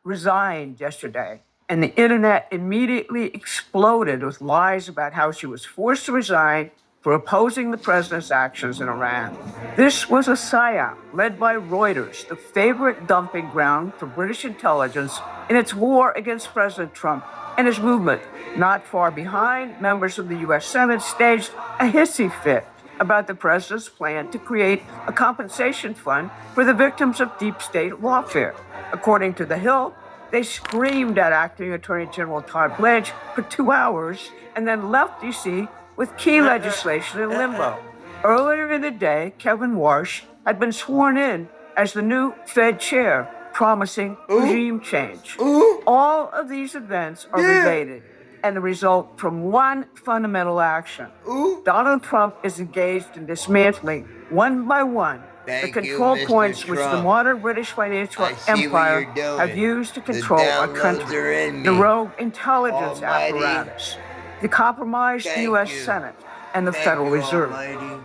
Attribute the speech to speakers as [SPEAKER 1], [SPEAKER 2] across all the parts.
[SPEAKER 1] resigned yesterday, and the internet immediately exploded with lies about how she was forced to resign for opposing the president's actions in Iran. This was a psyop led by Reuters, the favorite dumping ground for British intelligence in its war against President Trump and his movement. Not far behind, members of the U.S. Senate staged a hissy fit about the president's plan to create a compensation fund for the victims of deep state lawfare. According to The Hill, they screamed at Acting Attorney General Todd Blanche for 2 hours and then left D.C. with key legislation in limbo. Earlier in the day, Kevin Warsh had been sworn in as the new Fed chair, promising regime change. All of these events are related and the result from one fundamental action. Donald Trump is engaged in dismantling, one by one, the control points which the modern British financial empire have used to control our country. The rogue intelligence apparatus, the compromised U.S. Senate, and the Federal Reserve.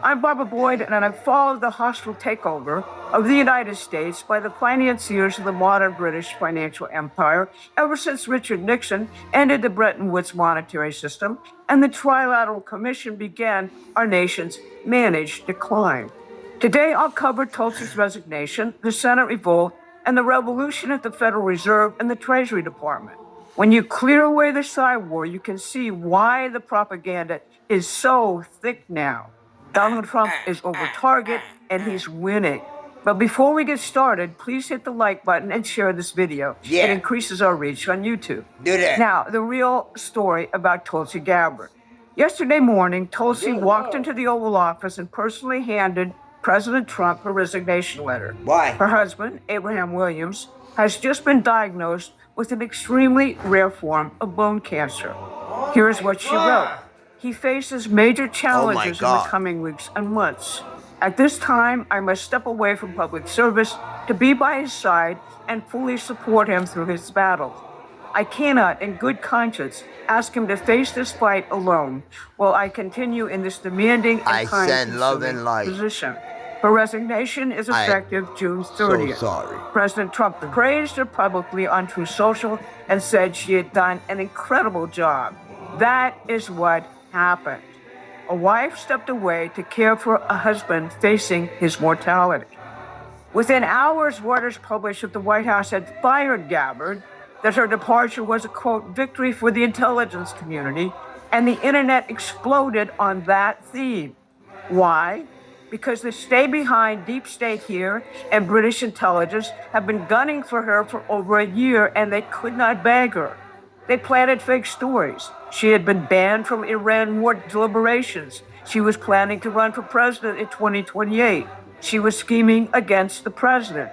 [SPEAKER 1] I'm Barbara Boyd, and I've followed the hostile takeover of the United States by the financiers of the modern British financial empire ever since Richard Nixon ended the Bretton Woods monetary system and the Trilateral Commission began our nation's managed decline. Today, I'll cover Tulsi's resignation, the Senate revolt, and the revolution at the Federal Reserve and the Treasury Department. When you clear away the side war, you can see why the propaganda is so thick now. Donald Trump is over target, and he's winning. But before we get started, please hit the like button and share this video. It increases our reach on YouTube.
[SPEAKER 2] Do that.
[SPEAKER 1] Now, the real story about Tulsi Gabbard. Yesterday morning, Tulsi walked into the Oval Office and personally handed President Trump her resignation letter.
[SPEAKER 2] Why?
[SPEAKER 1] Her husband, Abraham Williams, has just been diagnosed with an extremely rare form of bone cancer. Here's what she wrote. He faces major challenges in the coming weeks and months. At this time, I must step away from public service to be by his side and fully support him through his battles. I cannot, in good conscience, ask him to face this fight alone while I continue in this demanding and time-consuming position. Her resignation is effective June 30th.
[SPEAKER 2] So sorry.
[SPEAKER 1] President Trump praised her publicly on Truth Social and said she had done an incredible job. That is what happened. A wife stepped away to care for a husband facing his mortality. Within hours, Reuters published that the White House had fired Gabbard, that her departure was a, quote, victory for the intelligence community, and the internet exploded on that theme. Why? Because the stay behind deep state here and British intelligence have been gunning for her for over a year, and they could not bag her. They planted fake stories. She had been banned from Iran war deliberations. She was planning to run for president in 2028. She was scheming against the president.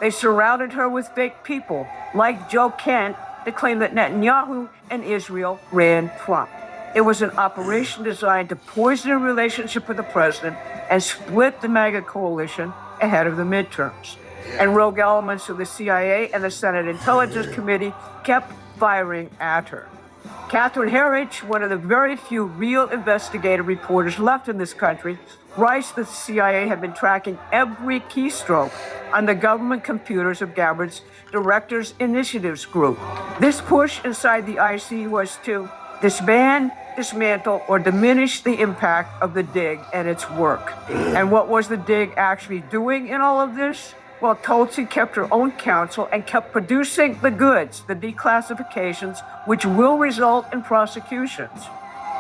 [SPEAKER 1] They surrounded her with fake people, like Joe Kent, to claim that Netanyahu and Israel ran Trump. It was an operation designed to poison her relationship with the president and split the MAGA coalition ahead of the midterms. And rogue elements of the CIA and the Senate Intelligence Committee kept firing at her. Catherine Herridge, one of the very few real investigative reporters left in this country, writes that the CIA had been tracking every keystroke on the government computers of Gabbard's Directors Initiatives Group. This push inside the IC was to disband, dismantle, or diminish the impact of the dig and its work. And what was the dig actually doing in all of this? Well, Tulsi kept her own counsel and kept producing the goods, the declassifications, which will result in prosecutions.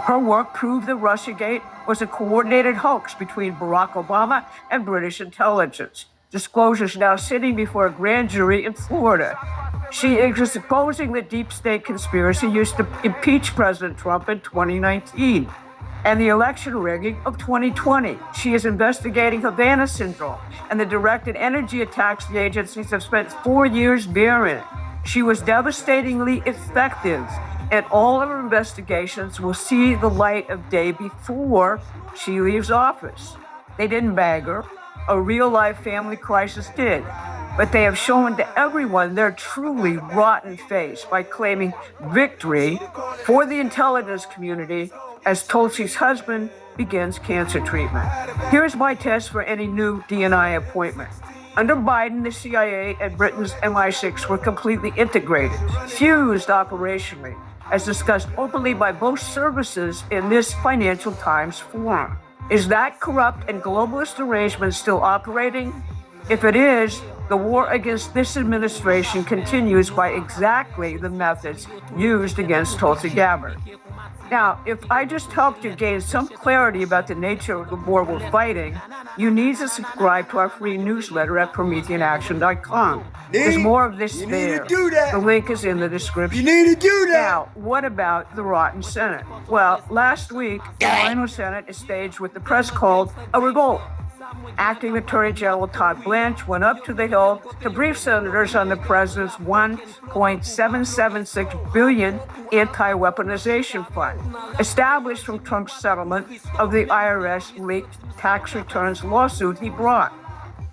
[SPEAKER 1] Her work proved that Russiagate was a coordinated hoax between Barack Obama and British intelligence. Disclosures now sitting before a grand jury in Florida. She is exposing the deep state conspiracy used to impeach President Trump in 2019 and the election rigging of 2020. She is investigating Havana Syndrome and the directed energy attacks the agencies have spent 4 years bearing. She was devastatingly effective, and all of her investigations will see the light of day before she leaves office. They didn't bag her. A real-life family crisis did. But they have shown to everyone their truly rotten face by claiming victory for the intelligence community as Tulsi's husband begins cancer treatment. Here's my test for any new DNI appointment. Under Biden, the CIA and Britain's MI6 were completely integrated, fused operationally, as discussed openly by both services in this Financial Times forum. Is that corrupt and globalist arrangement still operating? If it is, the war against this administration continues by exactly the methods used against Tulsi Gabbard. Now, if I just helped you gain some clarity about the nature of the war we're fighting, you need to subscribe to our free newsletter at PrometheanAction.com. There's more of this there. The link is in the description.
[SPEAKER 2] You need to do that.
[SPEAKER 1] Now, what about the rotten Senate? Well, last week, the Rhino Senate is staged with the press called a revolt. Acting Attorney General Todd Blanche went up to the Hill to brief senators on the president's $1.776 billion anti-weaponization fund, established from Trump's settlement of the IRS leaked tax returns lawsuit he brought.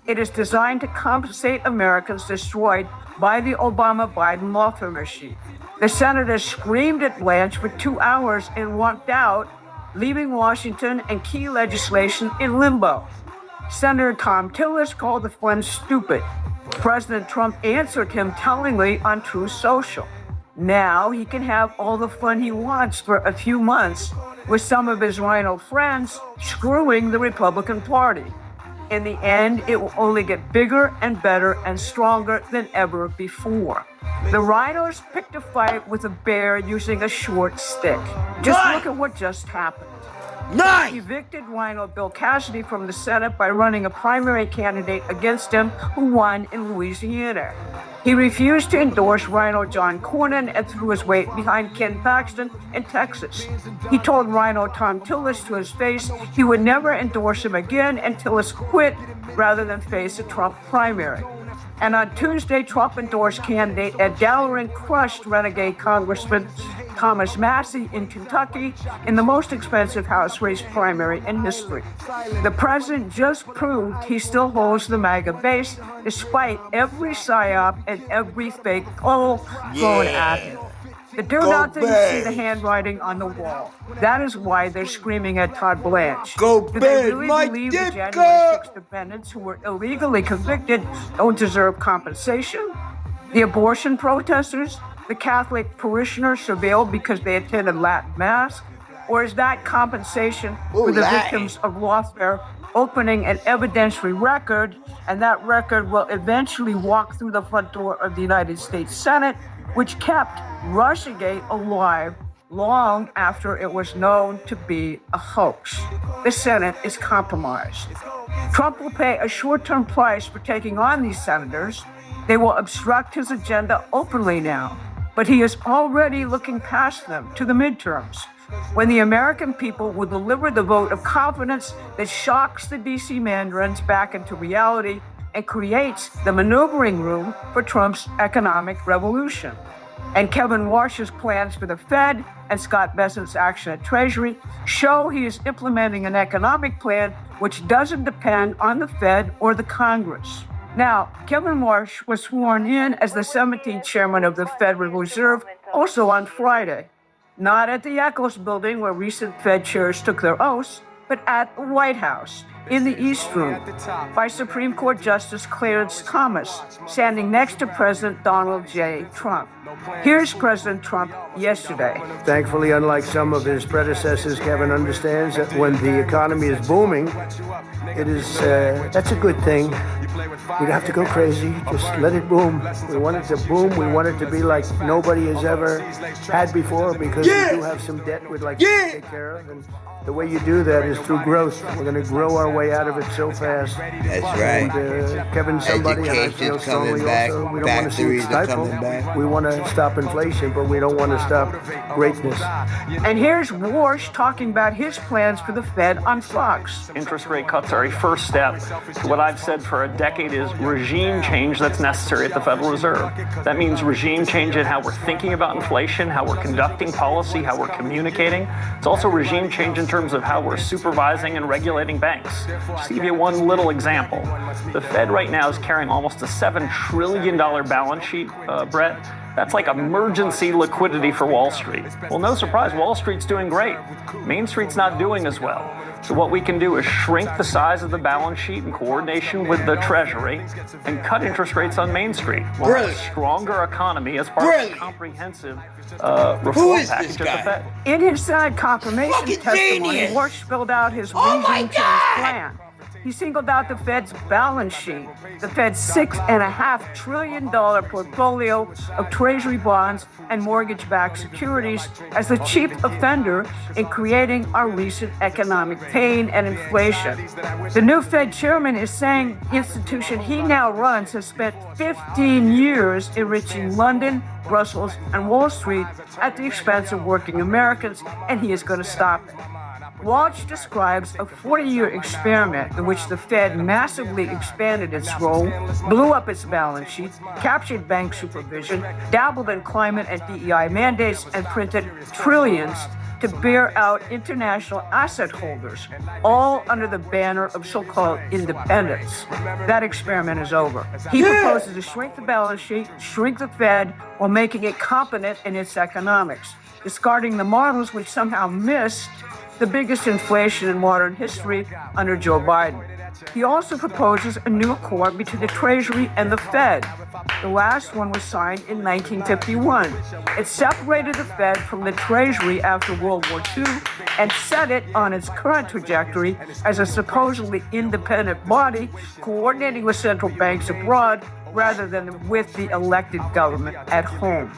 [SPEAKER 1] It is designed to compensate Americans destroyed by the Obama-Biden lawfare machine. The senators screamed at Blanche for 2 hours and walked out, leaving Washington and key legislation in limbo. Senator Thom Tillis called the fund stupid. President Trump answered him tellingly on Truth Social. Now he can have all the fun he wants for a few months with some of his Rhino friends screwing the Republican Party. In the end, it will only get bigger and better and stronger than ever before. The Rhinos picked a fight with a bear using a short stick. Just look at what just happened. He evicted Rhino Bill Cassidy from the Senate by running a primary candidate against him who won in Louisiana. He refused to endorse Rhino John Cornyn and threw his weight behind Ken Paxton in Texas. He told Rhino Thom Tillis to his face he would never endorse him again, and Tillis quit rather than face a Trump primary. And on Tuesday, Trump endorsed candidate Ed Dalerin crushed renegade Congressman Thomas Massie in Kentucky in the most expensive House race primary in history. The president just proved he still holds the MAGA base despite every psyop and every fake poll thrown at him. The do-not didn't see the handwriting on the wall. That is why they're screaming at Todd Blanche.
[SPEAKER 2] Do
[SPEAKER 1] they really believe the January 6th defendants who were illegally convicted don't deserve compensation? The abortion protesters? The Catholic parishioners surveilled because they attended Latin Mass? Or is that compensation for the victims of lawfare opening an evidentiary record, and that record will eventually walk through the front door of the United States Senate, which kept Russiagate alive long after it was known to be a hoax? The Senate is compromised. Trump will pay a short-term price for taking on these senators. They will obstruct his agenda openly now, but he is already looking past them to the midterms, when the American people will deliver the vote of confidence that shocks the DC mandarins back into reality and creates the maneuvering room for Trump's economic revolution. And Kevin Warsh's plans for the Fed and Scott Bessent's action at Treasury show he is implementing an economic plan which doesn't depend on the Fed or the Congress. Now, Kevin Warsh was sworn in as the 17th chairman of the Federal Reserve also on Friday, not at the Eccles building where recent Fed chairs took their oaths, but at the White House in the East Room by Supreme Court Justice Clarence Thomas, standing next to President Donald J. Trump. Here's President Trump yesterday.
[SPEAKER 3] Thankfully, unlike some of his predecessors, Kevin understands that when the economy is booming, that's a good thing. We don't have to go crazy. Just let it boom. We want it to boom. We want it to be like nobody has ever had before, because we do have some debt we'd like to take care of. And the way you do that is through growth. We're going to grow our way out of it so fast.
[SPEAKER 2] That's right.
[SPEAKER 3] And Kevin's somebody, and I feel strongly also, we don't want to see it stifle. We want to stop inflation, but we don't want to stop greatness.
[SPEAKER 1] And here's Warsh talking about his plans for the Fed on Fox.
[SPEAKER 4] Interest rate cuts are a first step to what I've said for a decade is regime change that's necessary at the Federal Reserve. That means regime change in how we're thinking about inflation, how we're conducting policy, how we're communicating. It's also regime change in terms of how we're supervising and regulating banks. Just to give you one little example, the Fed right now is carrying almost a $7 trillion balance sheet, Brett. That's like emergency liquidity for Wall Street. Well, no surprise, Wall Street's doing great. Main Street's not doing as well. So what we can do is shrink the size of the balance sheet in coordination with the Treasury and cut interest rates on Main Street. We'll have a stronger economy as part of a comprehensive reform package at the Fed.
[SPEAKER 1] In his Senate confirmation testimony,
[SPEAKER 2] genius.
[SPEAKER 1] Warsh spelled out his regime change plan. He singled out the Fed's balance sheet, the Fed's $6.5 trillion portfolio of Treasury bonds and mortgage-backed securities as the chief offender in creating our recent economic pain and inflation. The new Fed chairman is saying the institution he now runs has spent 15 years enriching London, Brussels, and Wall Street at the expense of working Americans, and he is going to stop it. Walsh describes a 40-year experiment in which the Fed massively expanded its role, blew up its balance sheet, captured bank supervision, dabbled in climate and DEI mandates, and printed trillions to bear out international asset holders, all under the banner of so-called independence. That experiment is over. He proposes to shrink the balance sheet, shrink the Fed, while making it competent in its economics, discarding the models which somehow missed the biggest inflation in modern history under Joe Biden. He also proposes a new accord between the Treasury and the Fed. The last one was signed in 1951. It separated the Fed from the Treasury after World War II and set it on its current trajectory as a supposedly independent body coordinating with central banks abroad rather than with the elected government at home.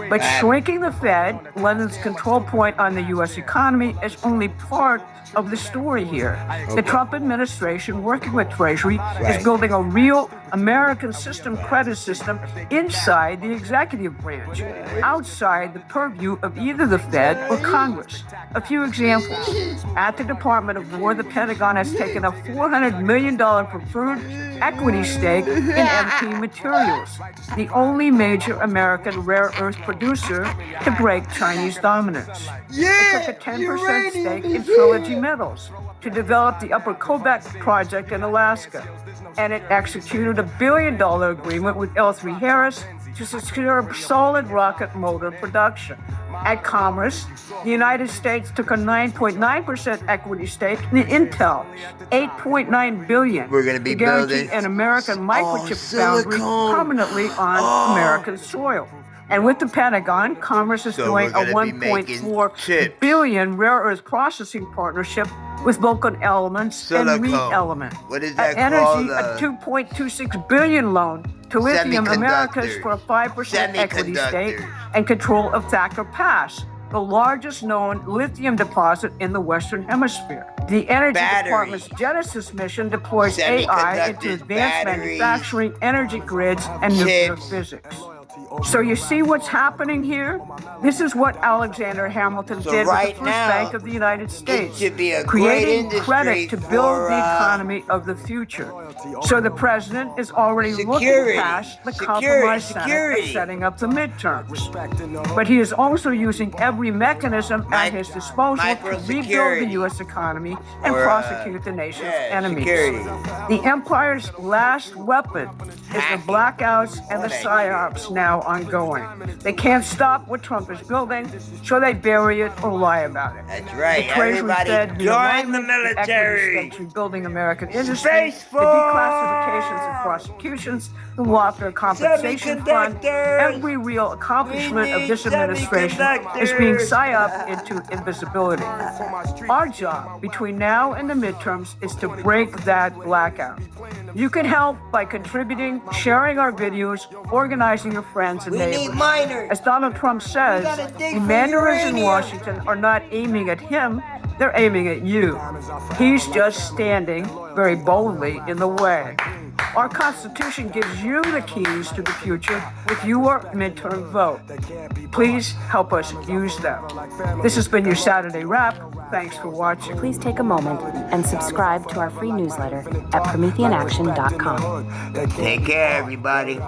[SPEAKER 1] But shrinking the Fed, London's control point on the U.S. economy, is only part of the story here. The Trump administration, working with Treasury, is building a real American system credit system inside the executive branch, outside the purview of either the Fed or Congress. A few examples. At the Department of War, the Pentagon has taken a $400 million preferred equity stake in MP Materials, the only major American rare earth producer to break Chinese dominance. It took a 10% stake in Trilogy Metals to develop the Upper Kobuk project in Alaska, and it executed a $1 billion agreement with L3Harris to secure solid rocket motor production. At Commerce, the United States took a 9.9% equity stake in Intel, $8.9 billion
[SPEAKER 2] We're gonna be
[SPEAKER 1] to guarantee
[SPEAKER 2] building
[SPEAKER 1] an American microchip foundry
[SPEAKER 2] silicone.
[SPEAKER 1] permanently on American soil. And with the Pentagon, Commerce is
[SPEAKER 2] So
[SPEAKER 1] doing
[SPEAKER 2] we're
[SPEAKER 1] a
[SPEAKER 2] gonna be making
[SPEAKER 1] $1.4
[SPEAKER 2] chips.
[SPEAKER 1] billion rare earth processing partnership with Vulcan Elements and
[SPEAKER 2] Silicone.
[SPEAKER 1] Re-Element.
[SPEAKER 2] What is that
[SPEAKER 1] At Energy,
[SPEAKER 2] called?
[SPEAKER 1] a $2.26 billion loan to Lithium Americas
[SPEAKER 2] Semiconductors.
[SPEAKER 1] for a 5% equity stake
[SPEAKER 2] Semiconductors.
[SPEAKER 1] and control of Thacker Pass, the largest known lithium deposit in the Western Hemisphere. The Energy
[SPEAKER 2] Battery.
[SPEAKER 1] Department's Genesis mission deploys AI into
[SPEAKER 2] Semiconductors,
[SPEAKER 1] advanced
[SPEAKER 2] batteries,
[SPEAKER 1] manufacturing, energy grids, and nuclear
[SPEAKER 2] chips.
[SPEAKER 1] physics. So you see what's happening here? This is what Alexander Hamilton
[SPEAKER 2] So
[SPEAKER 1] did
[SPEAKER 2] right
[SPEAKER 1] with the First
[SPEAKER 2] now,
[SPEAKER 1] Bank of the United States,
[SPEAKER 2] should be a great
[SPEAKER 1] creating
[SPEAKER 2] industry
[SPEAKER 1] credit to
[SPEAKER 2] for,
[SPEAKER 1] build the economy of the future. So the president is already looking
[SPEAKER 2] Security.
[SPEAKER 1] past the
[SPEAKER 2] Security.
[SPEAKER 1] compromise Senate
[SPEAKER 2] Security.
[SPEAKER 1] of setting up the midterms. But he is also using every mechanism at his disposal to rebuild
[SPEAKER 2] Microsecurity.
[SPEAKER 1] the U.S. economy and
[SPEAKER 2] Or,
[SPEAKER 1] prosecute the nation's enemies.
[SPEAKER 2] security.
[SPEAKER 1] The empire's last weapon is the blackouts and the psyops now ongoing. They can't stop what Trump is building, so they bury it or lie about it.
[SPEAKER 2] That's right.
[SPEAKER 1] The Treasury
[SPEAKER 2] Everybody
[SPEAKER 1] Fed,
[SPEAKER 2] join the
[SPEAKER 1] realignment,
[SPEAKER 2] military.
[SPEAKER 1] equity stakes rebuilding American industry,
[SPEAKER 2] Space
[SPEAKER 1] the declassifications and prosecutions, the Lawfare Compensation Fund,
[SPEAKER 2] Semiconductors.
[SPEAKER 1] every real accomplishment of this
[SPEAKER 2] We need
[SPEAKER 1] administration is being
[SPEAKER 2] semiconductors.
[SPEAKER 1] psyoped into invisibility. Our job between now and the midterms is to break that blackout. You can help by contributing, sharing our videos, organizing your friends and
[SPEAKER 2] We
[SPEAKER 1] neighbors.
[SPEAKER 2] need miners.
[SPEAKER 1] As Donald Trump says,
[SPEAKER 2] gotta dig
[SPEAKER 1] the
[SPEAKER 2] for
[SPEAKER 1] mandarins in
[SPEAKER 2] uranium.
[SPEAKER 1] Washington are not aiming at him, they're aiming at you. He's just standing very boldly in the way. Our Constitution gives you the keys to the future with your midterm vote. Please help us use them. This has been your Saturday Wrap. Thanks for watching.
[SPEAKER 5] Please take a moment and subscribe to our free newsletter at PrometheanAction.com.
[SPEAKER 2] Take care, everybody.